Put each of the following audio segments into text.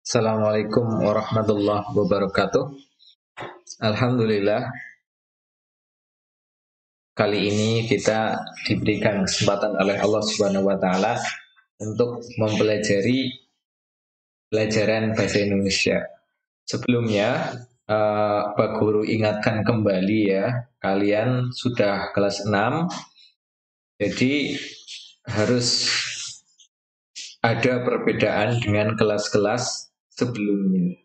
Assalamualaikum warahmatullahi wabarakatuh. Alhamdulillah, kali ini kita diberikan kesempatan oleh Allah Subhanahu wa taala untuk mempelajari pelajaran bahasa Indonesia. Sebelumnya, Pak Guru ingatkan kembali ya, kalian sudah kelas 6, jadi harus ada perbedaan dengan kelas-kelas sebelumnya.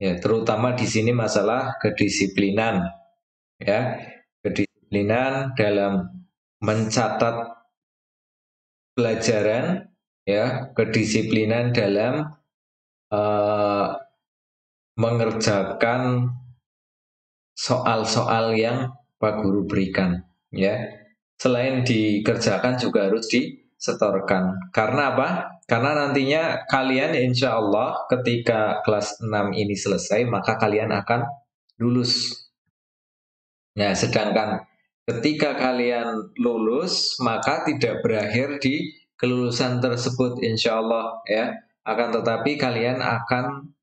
Ya, terutama di sini masalah kedisiplinan ya, kedisiplinan dalam mencatat pelajaran, ya, kedisiplinan dalam eh, mengerjakan soal-soal yang Pak Guru berikan, ya. Selain dikerjakan juga harus disetorkan. Karena apa? Karena nantinya kalian insya Allah ketika kelas 6 ini selesai, maka kalian akan lulus. Nah, sedangkan ketika kalian lulus, maka tidak berakhir di kelulusan tersebut, insya Allah ya. Akan tetapi kalian akan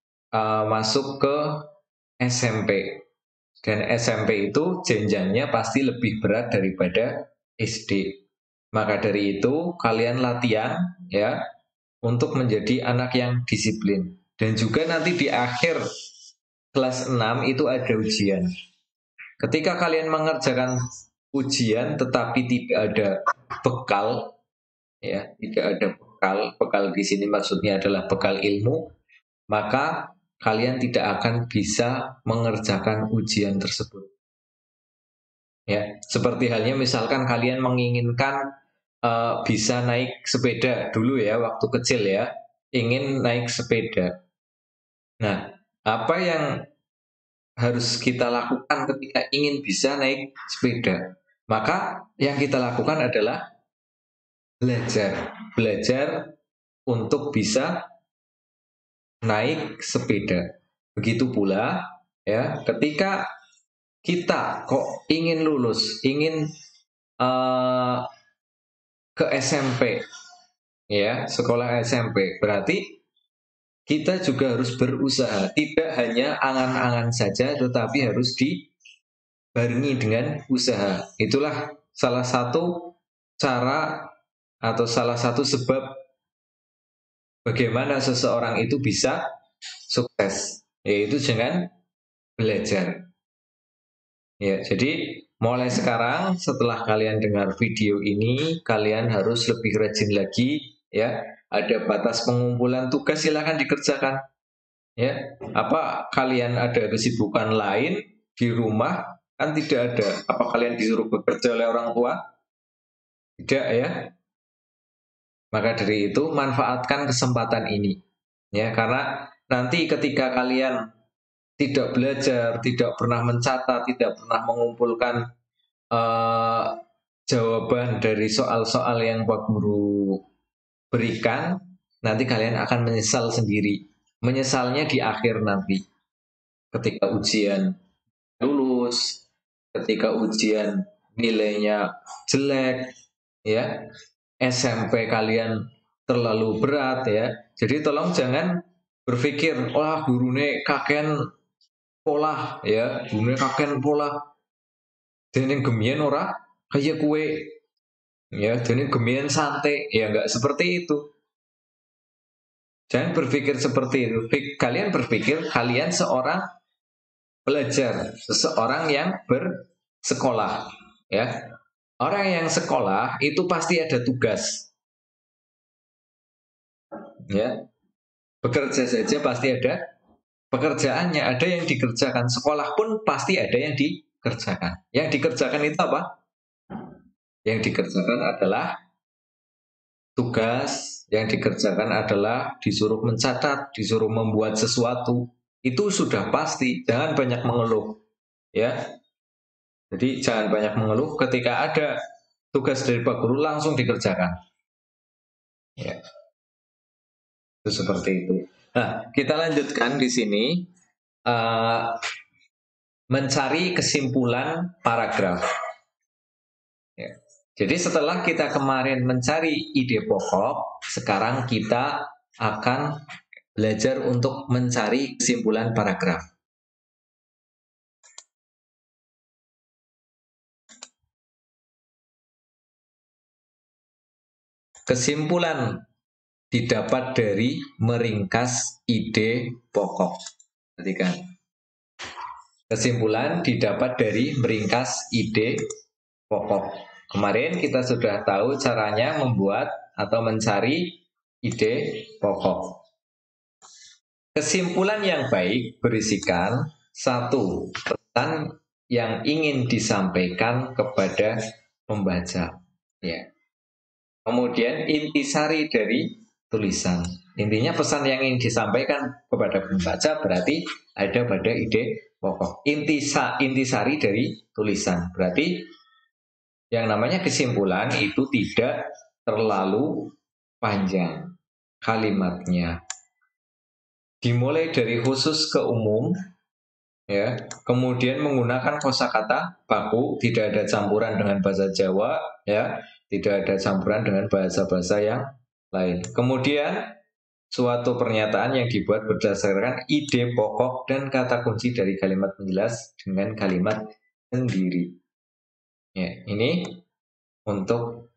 masuk ke SMP. Dan SMP itu jenjangnya pasti lebih berat daripada SD. Maka dari itu kalian latihan ya untuk menjadi anak yang disiplin. Dan juga nanti di akhir kelas 6 itu ada ujian. Ketika kalian mengerjakan ujian tetapi tidak ada bekal, ya, tidak ada bekal. Bekal di sini maksudnya adalah bekal ilmu, maka kalian tidak akan bisa mengerjakan ujian tersebut. Ya, seperti halnya misalkan kalian menginginkan bisa naik sepeda dulu ya waktu kecil ya, ingin naik sepeda. Nah, apa yang harus kita lakukan ketika ingin bisa naik sepeda? Maka yang kita lakukan adalah belajar untuk bisa naik sepeda. Begitu pula ya, ketika kita kok ingin lulus, ingin uh, ke SMP, ya, sekolah SMP, berarti kita juga harus berusaha, tidak hanya angan-angan saja, tetapi harus dibarengi dengan usaha. Itulah salah satu cara atau salah satu sebab bagaimana seseorang itu bisa sukses, yaitu dengan belajar. Ya, jadi mulai sekarang setelah kalian dengar video ini, kalian harus lebih rajin lagi ya. Ada batas pengumpulan tugas, silahkan dikerjakan. Ya, apa kalian ada kesibukan lain di rumah? Kan tidak ada. Apa kalian disuruh bekerja oleh orang tua? Tidak ya. Maka dari itu manfaatkan kesempatan ini. Ya, karena nanti ketika kalian tidak belajar, tidak pernah mencatat, tidak pernah mengumpulkan eh, jawaban dari soal-soal yang Pak Guru berikan, nanti kalian akan menyesal sendiri. Menyesalnya di akhir nanti, ketika ujian lulus, ketika ujian nilainya jelek, ya, SMP kalian terlalu berat ya. Jadi tolong jangan berpikir, wah gurune kaken pola ya, gurune kaken pola. Dene gemien ora kayak kue ya, dene gemien santai ya, nggak seperti itu. Jangan berpikir seperti itu. Kalian berpikir kalian seorang pelajar, seseorang yang bersekolah ya. Orang yang sekolah itu pasti ada tugas ya. Bekerja saja pasti ada pekerjaannya, ada yang dikerjakan. Sekolah pun pasti ada yang dikerjakan. Yang dikerjakan itu apa? Yang dikerjakan adalah tugas, yang dikerjakan adalah disuruh mencatat, disuruh membuat sesuatu. Itu sudah pasti. Jangan banyak mengeluh, ya. Jadi jangan banyak mengeluh. Ketika ada tugas dari Pak Guru langsung dikerjakan. Ya, itu seperti itu. Nah, kita lanjutkan di sini mencari kesimpulan paragraf. Ya. Jadi setelah kita kemarin mencari ide pokok, sekarang kita akan belajar untuk mencari kesimpulan paragraf. Kesimpulan didapat dari meringkas ide pokok. Perhatikan. Kesimpulan didapat dari meringkas ide pokok. Kemarin kita sudah tahu caranya membuat atau mencari ide pokok. Kesimpulan yang baik berisikan satu, pesan yang ingin disampaikan kepada pembaca. Ya. Kemudian intisari dari tulisan. Intinya pesan yang ingin disampaikan kepada pembaca berarti ada pada ide pokok. Intisari dari tulisan. Berarti yang namanya kesimpulan itu tidak terlalu panjang kalimatnya. Dimulai dari khusus ke umum, ya. Kemudian menggunakan kosakata baku, tidak ada campuran dengan bahasa Jawa, ya. Tidak ada campuran dengan bahasa-bahasa yang lain. Kemudian suatu pernyataan yang dibuat berdasarkan ide pokok dan kata kunci dari kalimat penjelas dengan kalimat sendiri. Ya, ini untuk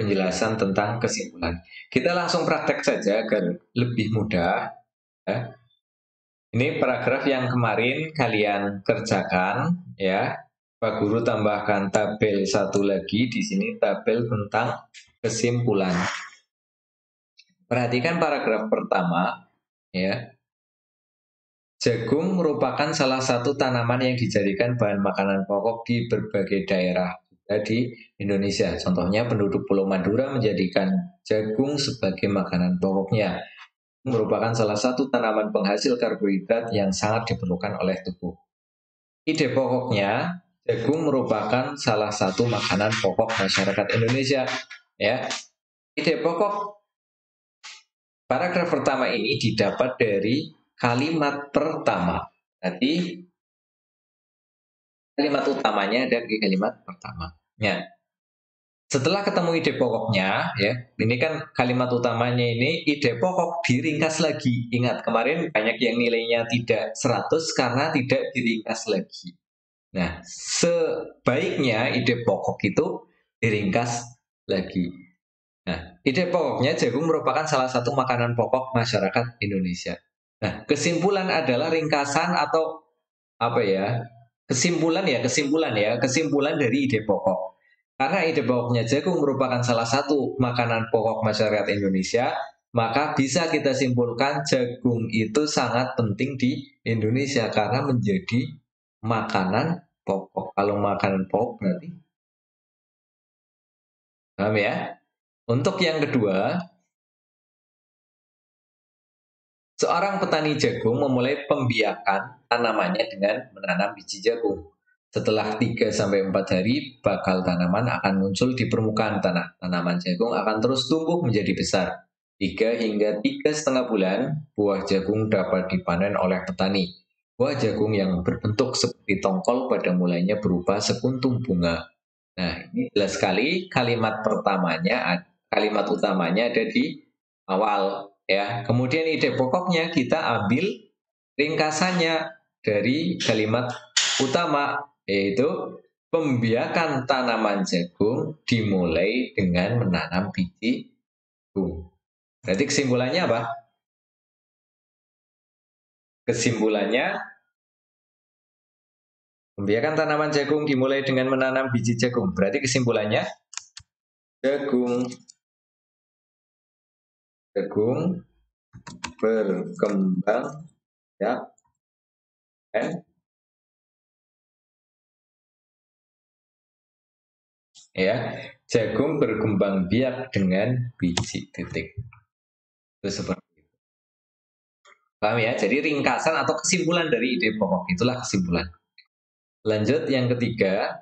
penjelasan tentang kesimpulan. Kita langsung praktek saja agar lebih mudah. Ya. Ini paragraf yang kemarin kalian kerjakan, ya. Pak Guru tambahkan tabel satu lagi di sini, tabel tentang kesimpulan. Perhatikan paragraf pertama, ya. Jagung merupakan salah satu tanaman yang dijadikan bahan makanan pokok di berbagai daerah di Indonesia. Contohnya penduduk Pulau Madura menjadikan jagung sebagai makanan pokoknya. Merupakan salah satu tanaman penghasil karbohidrat yang sangat diperlukan oleh tubuh. Ide pokoknya, jagung merupakan salah satu makanan pokok masyarakat Indonesia. Ya, ide pokok paragraf pertama ini didapat dari kalimat pertama. Jadi kalimat utamanya ada di kalimat pertama. Ya. Setelah ketemu ide pokoknya, ya, ini kan kalimat utamanya ini ide pokok diringkas lagi. Ingat kemarin banyak yang nilainya tidak 100 karena tidak diringkas lagi. Nah, sebaiknya ide pokok itu diringkas lagi. Nah, ide pokoknya jagung merupakan salah satu makanan pokok masyarakat Indonesia. Nah, kesimpulan adalah ringkasan atau apa ya? Kesimpulan dari ide pokok. Karena ide pokoknya jagung merupakan salah satu makanan pokok masyarakat Indonesia, maka bisa kita simpulkan jagung itu sangat penting di Indonesia karena menjadi makanan pokok. Kalau makanan pokok berarti, paham ya? Untuk yang kedua, seorang petani jagung memulai pembiakan tanamannya dengan menanam biji jagung. Setelah 3-4 hari, bakal tanaman akan muncul di permukaan tanah. Tanaman jagung akan terus tumbuh menjadi besar. 3 hingga 3,5 bulan, buah jagung dapat dipanen oleh petani. Buah jagung yang berbentuk seperti tongkol pada mulainya berupa sekuntum bunga. Nah, ini jelas sekali kalimat utamanya ada di awal. Ya, kemudian ide pokoknya kita ambil ringkasannya dari kalimat utama, yaitu pembiakan tanaman jagung dimulai dengan menanam biji jagung. Berarti kesimpulannya apa? Kesimpulannya pembiakan tanaman jagung dimulai dengan menanam biji jagung. Berarti kesimpulannya jagung berkembang ya ya jagung berkembang biak dengan biji titik. Itu seperti itu. Paham ya? Jadi ringkasan atau kesimpulan dari ide pokok itulah kesimpulan. Lanjut yang ketiga,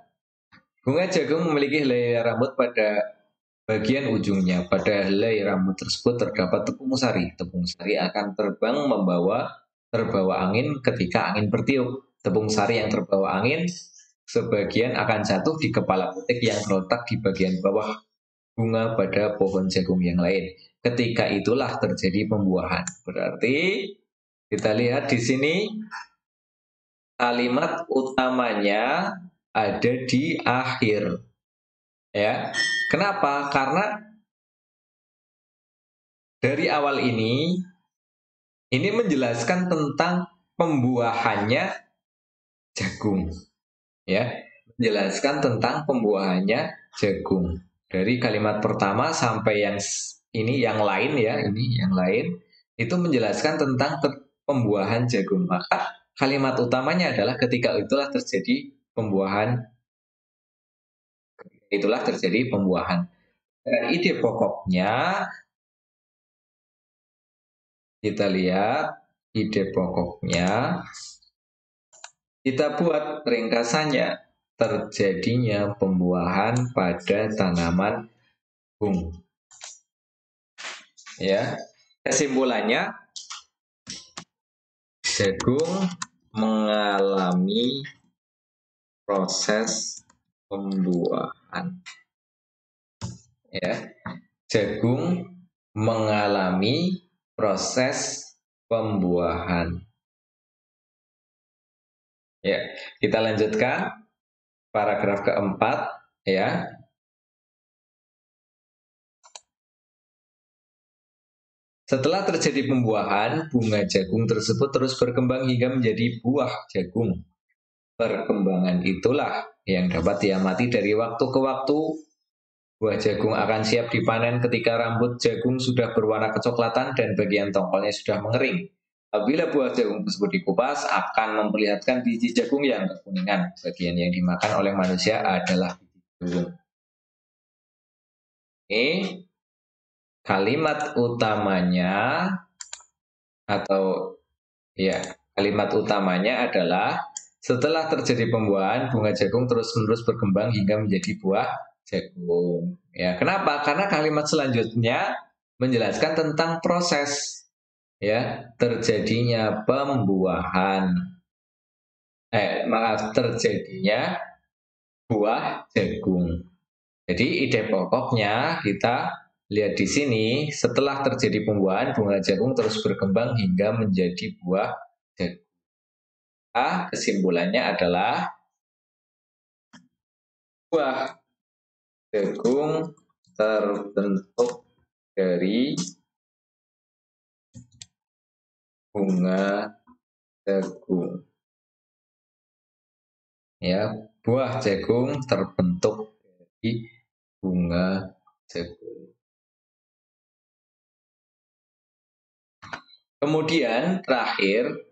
bunga jagung memiliki helai rambut pada bagian ujungnya. Pada helai rambut tersebut terdapat tepung sari. Tepung sari akan terbawa angin ketika angin bertiup. Tepung sari yang terbawa angin sebagian akan jatuh di kepala putik yang terletak di bagian bawah bunga pada pohon jagung yang lain. ketika itulah terjadi pembuahan. Berarti kita lihat di sini kalimat utamanya ada di akhir. Ya. Kenapa? Karena dari awal ini menjelaskan tentang pembuahannya jagung. Ya, menjelaskan tentang pembuahannya jagung. Dari kalimat pertama sampai yang ini yang lain ya, ini yang lain itu menjelaskan tentang pembuahan jagung. Maka kalimat utamanya adalah ketika itulah terjadi pembuahan. Itulah terjadi pembuahan. Dan ide pokoknya kita lihat ide pokoknya kita buat ringkasannya terjadinya pembuahan pada tanaman jagung. Ya, kesimpulannya jagung mengalami proses pembuahan. Ya, jagung mengalami proses pembuahan. Ya, kita lanjutkan paragraf keempat ya. Setelah terjadi pembuahan, bunga jagung tersebut terus berkembang hingga menjadi buah jagung. Perkembangan itulah yang dapat diamati dari waktu ke waktu. Buah jagung akan siap dipanen ketika rambut jagung sudah berwarna kecoklatan dan bagian tongkolnya sudah mengering. Apabila buah jagung tersebut dikupas, akan memperlihatkan biji jagung yang kekuningan. Bagian yang dimakan oleh manusia adalah biji jagung. Ini kalimat utamanya atau ya kalimat utamanya adalah setelah terjadi pembuahan, bunga jagung terus-menerus berkembang hingga menjadi buah jagung. Ya, kenapa? Karena kalimat selanjutnya menjelaskan tentang proses ya terjadinya pembuahan. Terjadinya buah jagung. Jadi ide pokoknya kita lihat di sini, setelah terjadi pembuahan, bunga jagung terus berkembang hingga menjadi buah jagung. Kesimpulannya adalah buah jagung terbentuk dari bunga jagung. Ya, buah jagung terbentuk dari bunga jagung. Kemudian terakhir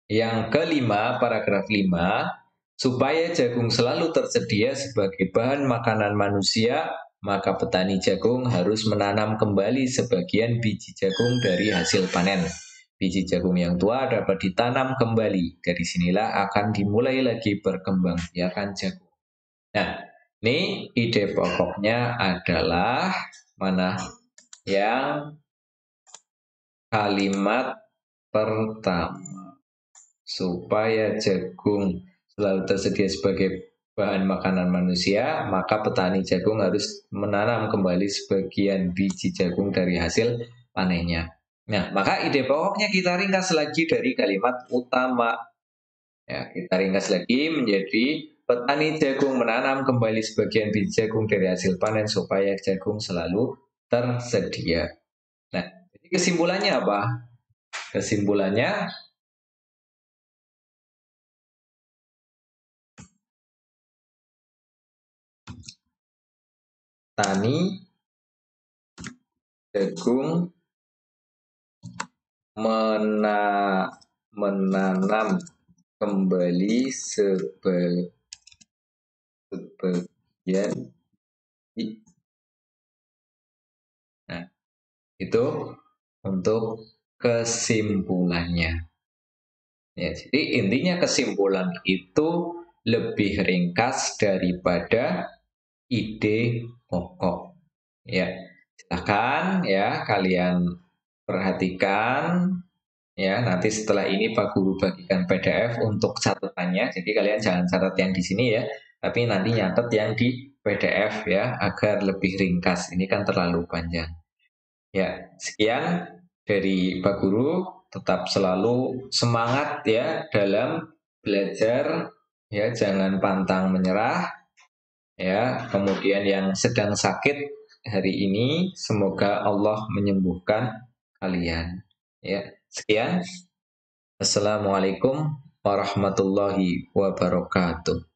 yang kelima, paragraf 5, supaya jagung selalu tersedia sebagai bahan makanan manusia, maka petani jagung harus menanam kembali sebagian biji jagung dari hasil panen. Biji jagung yang tua dapat ditanam kembali. Dari sinilah akan dimulai lagi berkembangbiakan jagung. Nah, ini ide pokoknya adalah mana? Yang kalimat pertama, supaya jagung selalu tersedia sebagai bahan makanan manusia, maka petani jagung harus menanam kembali sebagian biji jagung dari hasil panennya. Nah, maka ide pokoknya kita ringkas lagi dari kalimat utama. Ya, kita ringkas lagi menjadi petani jagung menanam kembali sebagian biji jagung dari hasil panen supaya jagung selalu tersedia. Nah, jadi kesimpulannya apa? Kesimpulannya tani jagung menanam kembali sebagian. Nah, itu untuk kesimpulannya. Ya, jadi intinya kesimpulan itu lebih ringkas daripada ide pokok. Ya, silakan ya kalian perhatikan ya. Nanti setelah ini Pak Guru bagikan PDF untuk catatannya. Jadi kalian jangan catat yang di sini ya, tapi nanti nyatet yang di PDF ya agar lebih ringkas. Ini kan terlalu panjang. Ya, sekian dari Pak Guru. Tetap selalu semangat ya dalam belajar, ya jangan pantang menyerah. Ya, kemudian yang sedang sakit hari ini, semoga Allah menyembuhkan kalian. Ya, sekian. Assalamualaikum warahmatullahi wabarakatuh.